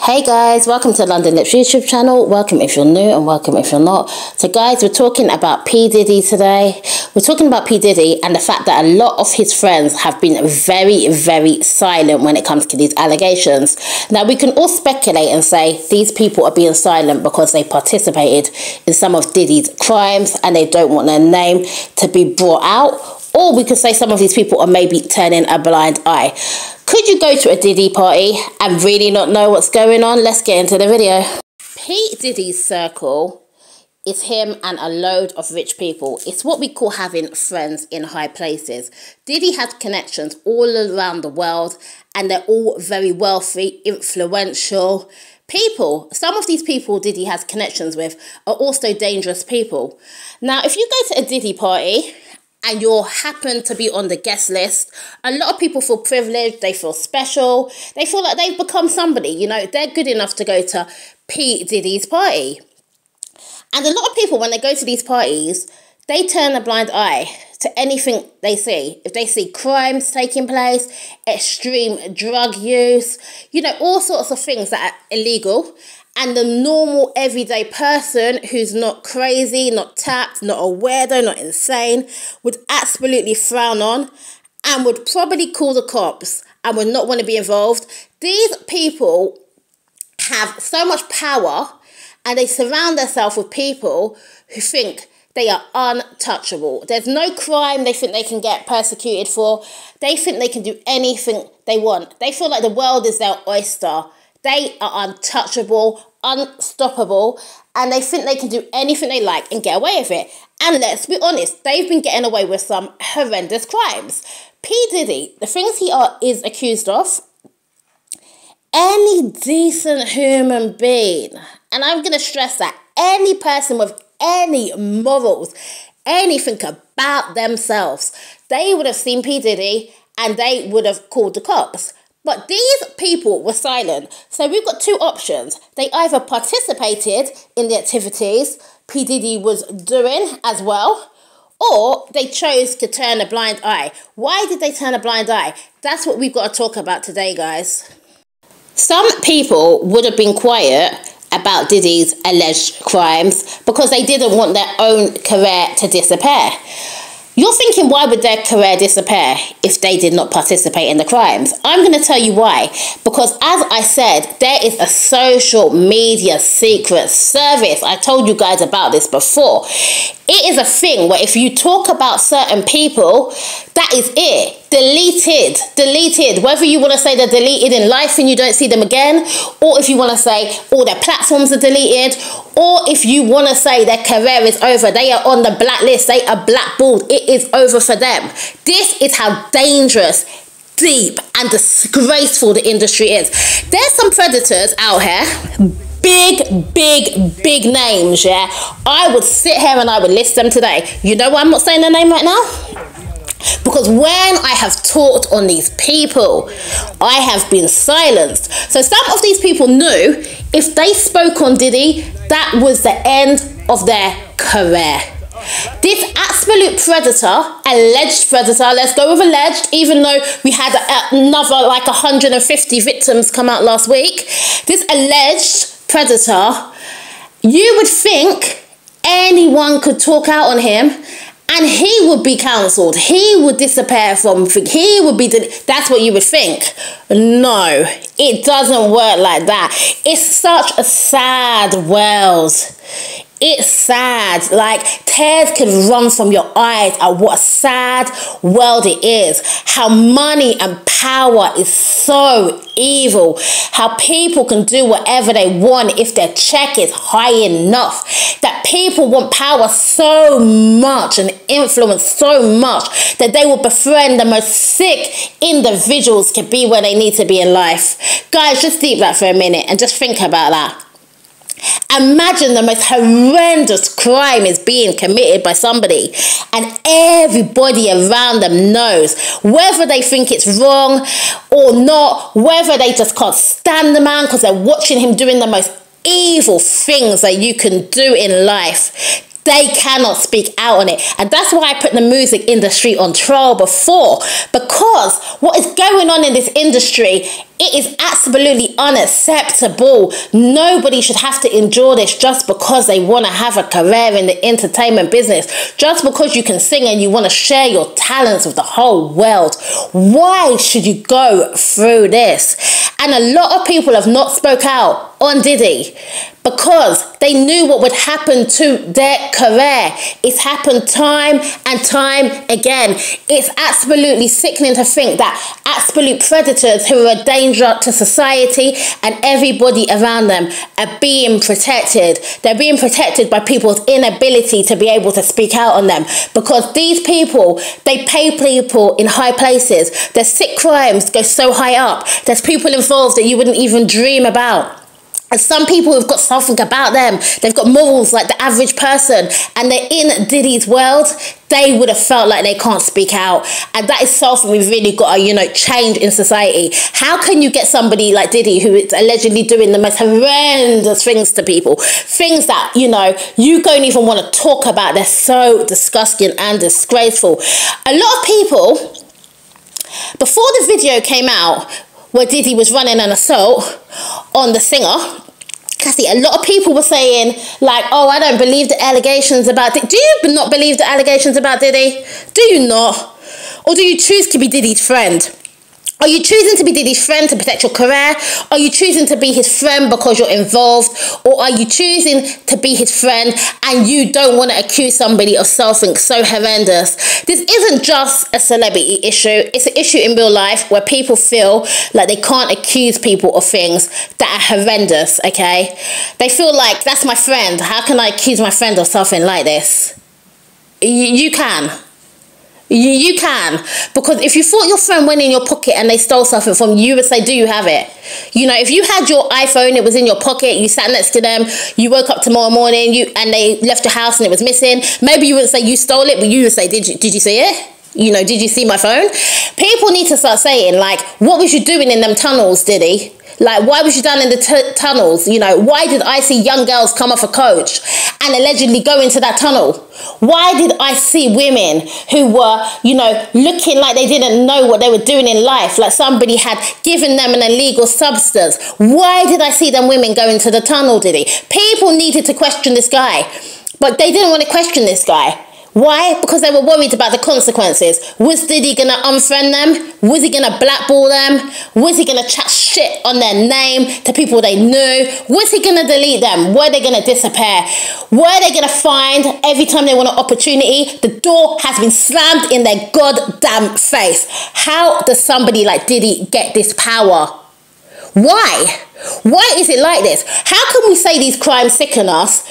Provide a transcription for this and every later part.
Hey guys, welcome to London Lips YouTube channel. Welcome if you're new and welcome if you're not. So guys, we're talking about P. Diddy today. We're talking about P. Diddy and the fact that a lot of his friends have been very silent when it comes to these allegations. Now we can all speculate and say these people are being silent because they participated in some of Diddy's crimes and they don't want their name to be brought out. Or we could say some of these people are maybe turning a blind eye. Could you go to a Diddy party and really not know what's going on? Let's get into the video. P. Diddy's circle is him and a load of rich people. It's what we call having friends in high places. Diddy has connections all around the world and they're all very wealthy, influential people. Some of these people Diddy has connections with are also dangerous people. Now, if you go to a Diddy party and you happen to be on the guest list, a lot of people feel privileged, they feel special, they feel like they've become somebody, you know, they're good enough to go to P. Diddy's party. And a lot of people, when they go to these parties, they turn a blind eye to anything they see. If they see crimes taking place, extreme drug use, you know, all sorts of things that are illegal. And the normal everyday person who's not crazy, not tapped, not a weirdo, not insane, would absolutely frown on and would probably call the cops and would not want to be involved. These people have so much power and they surround themselves with people who think they are untouchable. There's no crime they think they can get persecuted for. They think they can do anything they want. They feel like the world is their oyster. They are untouchable, unstoppable, and they think they can do anything they like and get away with it. And let's be honest, they've been getting away with some horrendous crimes. P. Diddy, the things he is accused of, any decent human being, and I'm going to stress that, any person with any morals, anything about themselves, they would have seen P. Diddy and they would have called the cops. But these people were silent. So we've got two options. They either participated in the activities P. Diddy was doing as well, or they chose to turn a blind eye. Why did they turn a blind eye? That's what we've got to talk about today, guys. Some people would have been quiet about Diddy's alleged crimes because they didn't want their own career to disappear. You're thinking, why would their career disappear if they did not participate in the crimes? I'm going to tell you why. Because as I said, there is a social media secret service. I told you guys about this before. It is a thing where if you talk about certain people, that is it. Deleted. Whether you want to say they're deleted in life and you don't see them again, or if you want to say all their platforms are deleted, or if you want to say their career is over, they are on the blacklist, they are blackballed, it is over for them. This is how dangerous, deep and disgraceful the industry is. There's some predators out here, big names, yeah. I would sit here and I would list them today. You know why I'm not saying their name right now? Because when I have talked on these people, I have been silenced. So some of these people knew if they spoke on Diddy, that was the end of their career. This absolute predator, alleged predator, let's go with alleged, even though we had another like 150 victims come out last week. This alleged predator, you would think anyone could talk out on him and he would be cancelled. He would disappear from, he would be, that's what you would think. No, it doesn't work like that. It's such a sad world. It's sad, like tears can run from your eyes at what a sad world it is. How money and power is so evil. How people can do whatever they want if their check is high enough. That people want power so much and influence so much that they will befriend the most sick individuals to be where they need to be in life. Guys, just deep that for a minute and just think about that. Imagine the most horrendous crime is being committed by somebody and everybody around them knows, whether they think it's wrong or not, whether they just can't stand the man because they're watching him doing the most evil things that you can do in life. they cannot speak out on it. And that's why I put the music industry on trial before, because what is going on in this industry, it is absolutely unacceptable. Nobody should have to endure this just because they want to have a career in the entertainment business, just because you can sing and you want to share your talents with the whole world. Why should you go through this? And a lot of people have not spoke out on Diddy because they knew what would happen to their career. It's happened time and time again. It's absolutely sickening to think that absolute predators who are a danger to society and everybody around them are being protected. They're being protected by people's inability to be able to speak out on them, because these people, they pay people in high places. Their sick crimes go so high up. There's people involved that you wouldn't even dream about. And some people have got something about them. They've got morals like the average person, and they're in Diddy's world. They would have felt like they can't speak out. And that is something we've really got to, change in society. How can you get somebody like Diddy, who is allegedly doing the most horrendous things to people, things that, you don't even want to talk about. They're so disgusting and disgraceful. A lot of people, before the video came out, where Diddy was running an assault on the singer, Cassie, a lot of people were saying, like, oh, I don't believe the allegations about Diddy. Do you not believe the allegations about Diddy? Do you not? Or do you choose to be Diddy's friend? Are you choosing to be Diddy's friend to protect your career? Are you choosing to be his friend because you're involved? Or are you choosing to be his friend and you don't want to accuse somebody of something so horrendous? This isn't just a celebrity issue. It's an issue in real life where people feel like they can't accuse people of things that are horrendous, okay? They feel like, that's my friend. How can I accuse my friend of something like this? You can. You can, because if you thought your friend went in your pocket and they stole something from you, you would say, do you have it? If you had your iPhone, it was in your pocket, you sat next to them, you woke up tomorrow morning, and they left your house and it was missing, maybe you wouldn't say you stole it, but you would say, did you see it? Did you see my phone? People need to start saying, like, what was you doing in them tunnels, Diddy? Like, why was you down in the tunnels? Why did I see young girls come off a coach and allegedly go into that tunnel? Why did I see women who were, looking like they didn't know what they were doing in life, like somebody had given them an illegal substance? Why did I see them women go into the tunnel, Diddy? People needed to question this guy, but they didn't want to question this guy. Why? Because they were worried about the consequences. Was Diddy going to unfriend them? Was he going to blackball them? Was he going to chat shit on their name to people they knew? Was he going to delete them? Were they going to disappear? Were they going to find every time they want an opportunity, the door has been slammed in their goddamn face? How does somebody like Diddy get this power? Why? Why is it like this? How can we say these crimes sicken us,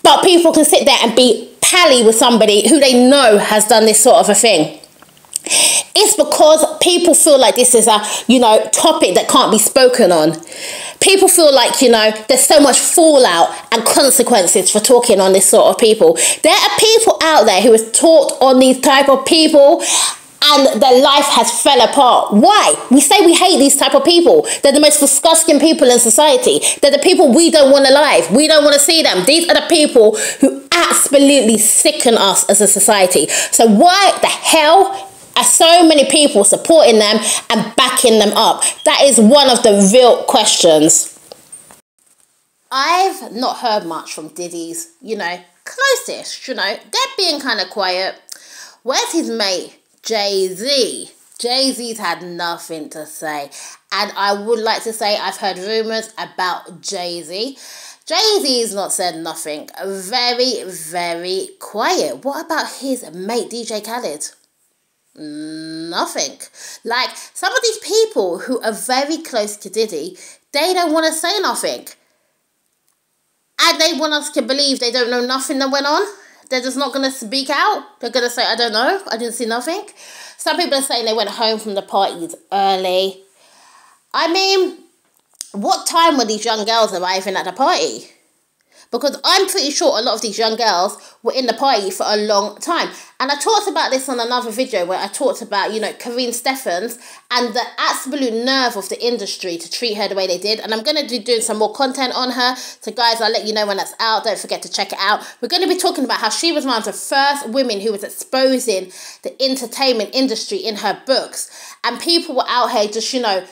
but people can sit there and be pally with somebody who they know has done this sort of a thing? It's because people feel like this is a, topic that can't be spoken on. People feel like, there's so much fallout and consequences for talking on this sort of people. There are people out there who have talked on these type of people and their life has fell apart. Why? We say we hate these type of people. They're the most disgusting people in society. They're the people we don't want alive. We don't want to see them. These are the people who absolutely sicken us as a society. So why the hell are so many people supporting them and backing them up? That is one of the real questions. I've not heard much from Diddy's, closest, they're being kind of quiet. Where's his mate, Jay-Z? Jay-Z's had nothing to say. And I would like to say I've heard rumours about Jay-Z. Jay-Z's not said nothing. Very, very quiet. What about his mate, DJ Khaled? Nothing. Like, some of these people who are very close to Diddy, they don't want to say nothing. And they want us to believe they don't know nothing that went on. They're just not going to speak out. They're going to say, I don't know. I didn't see nothing. Some people are saying they went home from the parties early. I mean, what time were these young girls arriving at the party? Because I'm pretty sure a lot of these young girls were in the party for a long time. And I talked about this on another video where I talked about, you know, Karine Steffens and the absolute nerve of the industry to treat her the way they did. And I'm going to be doing some more content on her. So guys, I'll let you know when that's out. Don't forget to check it out. We're going to be talking about how she was one of the first women who was exposing the entertainment industry in her books. And people were out here just, you know,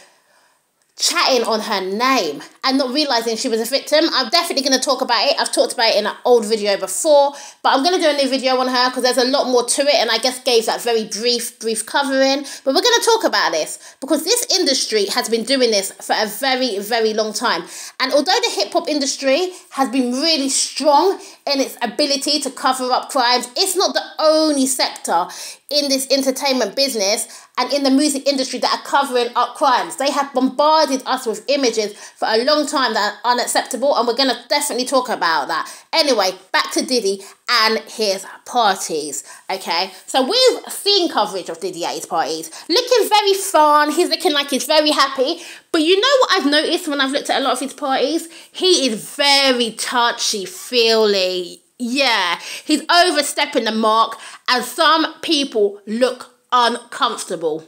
chatting on her name and not realizing she was a victim. I'm definitely going to talk about it. I've talked about it in an old video before, but I'm going to do a new video on her because there's a lot more to it, and I just gave that very brief covering. But we're going to talk about this because this industry has been doing this for a very, very long time. And although the hip-hop industry has been really strong in its ability to cover up crimes, it's not the only sector in this entertainment business and in the music industry that are covering up crimes. They have bombarded us with images for a long time that are unacceptable, and we're going to definitely talk about that. Anyway, back to Diddy and his parties, okay? So we've seen coverage of Diddy at his parties. Looking very fun, he's looking like he's very happy. But you know what I've noticed when I've looked at a lot of his parties? He is very touchy-feely. Yeah, he's overstepping the mark, and some people look uncomfortable.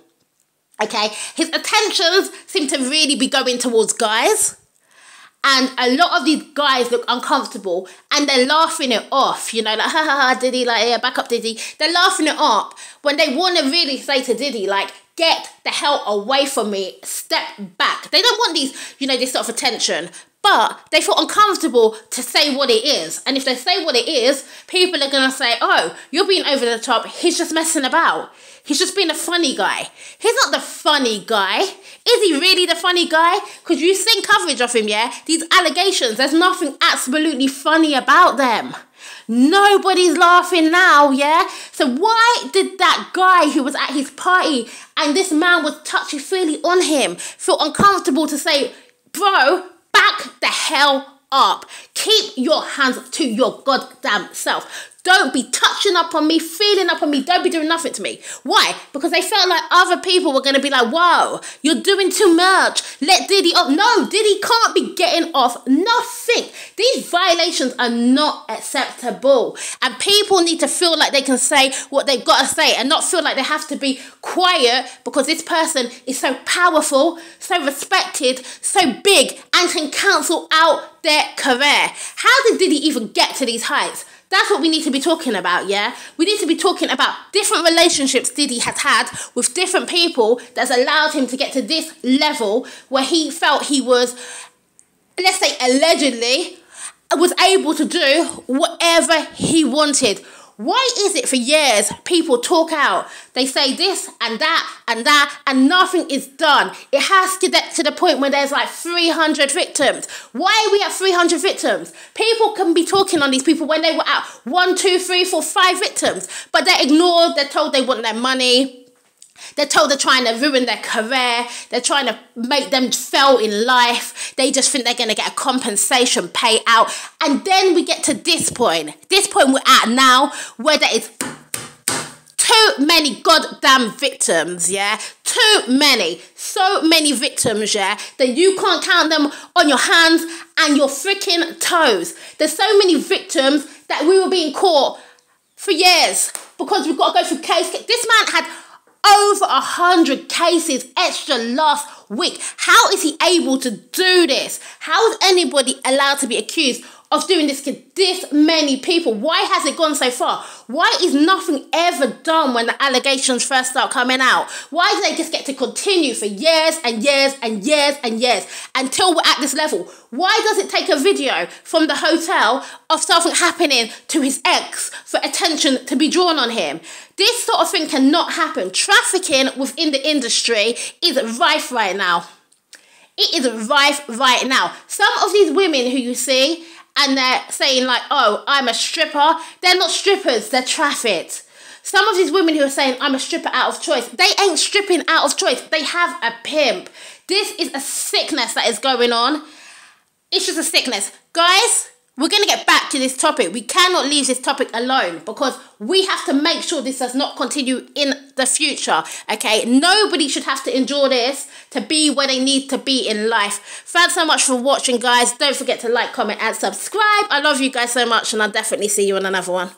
Okay, his attentions seem to really be going towards guys, and a lot of these guys look uncomfortable and they're laughing it off, you know, like, ha ha ha, Diddy, like, yeah, back up Diddy. They're laughing it up when they want to really say to Diddy, like, get the hell away from me, step back. They don't want these, you know, this sort of attention, but they feel uncomfortable to say what it is. And if they say what it is, people are going to say, oh, you're being over the top. He's just messing about. He's just being a funny guy. He's not the funny guy. Is he really the funny guy? Because you've seen coverage of him, yeah? These allegations, there's nothing absolutely funny about them. Nobody's laughing now, yeah? So why did that guy who was at his party and this man was touchy-feely on him feel uncomfortable to say, bro, back the hell up. Keep your hands to your goddamn self. Don't be touching up on me, feeling up on me. Don't be doing nothing to me. Why? Because they felt like other people were going to be like, whoa, you're doing too much. Let Diddy off. No, Diddy can't be getting off nothing. These violations are not acceptable. And people need to feel like they can say what they've got to say and not feel like they have to be quiet because this person is so powerful, so respected, so big, and can cancel out their career. How did Diddy even get to these heights? That's what we need to be talking about, yeah? We need to be talking about different relationships Diddy has had with different people that's allowed him to get to this level where he felt he was, let's say allegedly, was able to do whatever he wanted. Why is it for years people talk out, they say this and that and that and nothing is done? It has to get to the point where there's like 300 victims. Why are we at 300 victims? People can be talking on these people when they were at 1, 2, 3, 4, 5 victims, but they're ignored, they're told they want their money. They're told they're trying to ruin their career. They're trying to make them fail in life. They just think they're going to get a compensation payout. And then we get to this point we're at now, where there is too many goddamn victims, yeah? Too many. So many victims, yeah? That you can't count them on your hands and your freaking toes. There's so many victims that we were being caught for years because we've got to go through case. This man had over 100 cases extra last week. How is he able to do this? How is anybody allowed to be accused of doing this to this many people? Why has it gone so far? Why is nothing ever done when the allegations first start coming out? Why do they just get to continue for years and years and years and years until we're at this level? Why does it take a video from the hotel of something happening to his ex for attention to be drawn on him? This sort of thing cannot happen. Trafficking within the industry is rife right now. It is rife right now. Some of these women who you see, and they're saying like, oh, I'm a stripper. They're not strippers, they're trafficked. Some of these women who are saying, I'm a stripper out of choice, they ain't stripping out of choice. They have a pimp. This is a sickness that is going on. It's just a sickness. Guys, we're going to get back to this topic. We cannot leave this topic alone because we have to make sure this does not continue in the future, okay? Nobody should have to endure this to be where they need to be in life. Thanks so much for watching, guys. Don't forget to like, comment, and subscribe. I love you guys so much, and I'll definitely see you in another one.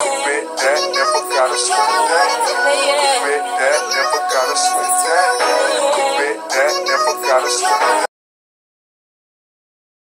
Never gotta